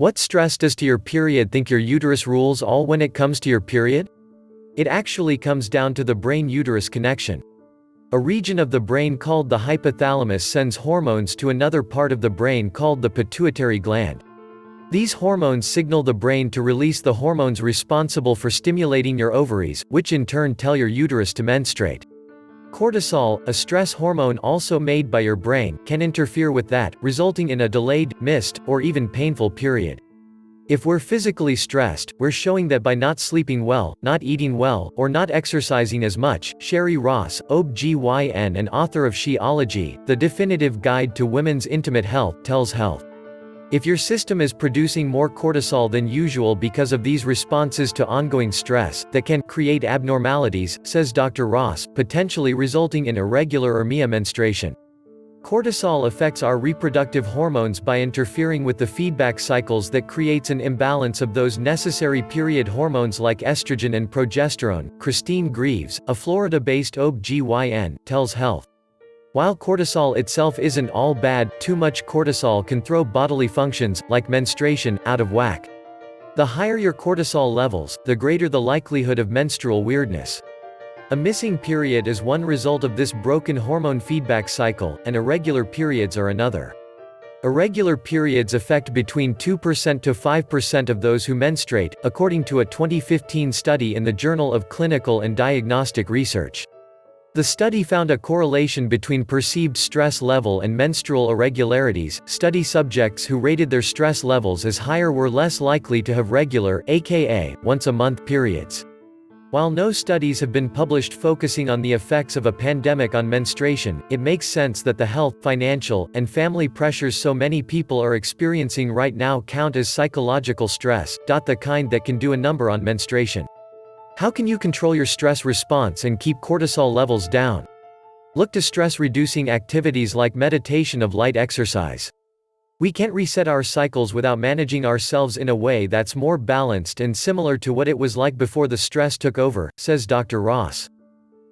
What stress does to your period think your uterus rules all when it comes to your period? It actually comes down to the brain-uterus connection. A region of the brain called the hypothalamus sends hormones to another part of the brain called the pituitary gland. These hormones signal the brain to release the hormones responsible for stimulating your ovaries, which in turn tell your uterus to menstruate. Cortisol, a stress hormone also made by your brain, can interfere with that, resulting in a delayed, missed, or even painful period. If we're physically stressed, we're showing that by not sleeping well, not eating well, or not exercising as much. Sherry Ross, OB/GYN and author of Sheology, The Definitive Guide to Women's Intimate Health, tells Health. If your system is producing more cortisol than usual because of these responses to ongoing stress, that can create abnormalities, says Dr. Ross, potentially resulting in irregular or MIA menstruation. Cortisol affects our reproductive hormones by interfering with the feedback cycles that creates an imbalance of those necessary period hormones like estrogen and progesterone. Christine Greaves, a Florida-based OB/GYN, tells Health. While cortisol itself isn't all bad, too much cortisol can throw bodily functions, like menstruation, out of whack. The higher your cortisol levels, the greater the likelihood of menstrual weirdness. A missing period is one result of this broken hormone feedback cycle, and irregular periods are another. Irregular periods affect between 2% to 5% of those who menstruate, according to a 2015 study in the Journal of Clinical and Diagnostic Research. The study found a correlation between perceived stress level and menstrual irregularities. Study subjects who rated their stress levels as higher were less likely to have regular, aka once-a-month periods. While no studies have been published focusing on the effects of a pandemic on menstruation, it makes sense that the health, financial, and family pressures so many people are experiencing right now count as psychological stress, the kind that can do a number on menstruation. How can you control your stress response and keep cortisol levels down? Look to stress-reducing activities like meditation or light exercise. We can't reset our cycles without managing ourselves in a way that's more balanced and similar to what it was like before the stress took over, says Dr. Ross.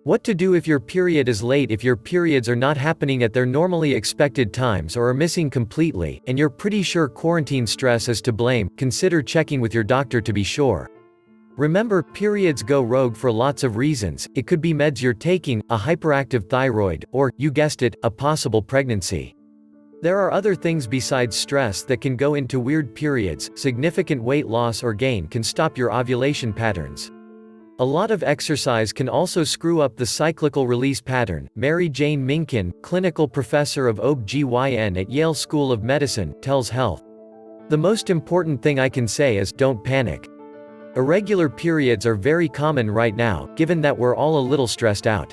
What to do if your period is late? If your periods are not happening at their normally expected times or are missing completely, and you're pretty sure quarantine stress is to blame, consider checking with your doctor to be sure. Remember, periods go rogue for lots of reasons. It could be meds you're taking, a hyperactive thyroid, or, you guessed it, a possible pregnancy. There are other things besides stress that can go into weird periods. Significant weight loss or gain can stop your ovulation patterns. A lot of exercise can also screw up the cyclical release pattern. Mary Jane Minkin, clinical professor of OB/GYN at Yale School of Medicine, tells Health. The most important thing I can say is, don't panic. Irregular periods are very common right now, given that we're all a little stressed out.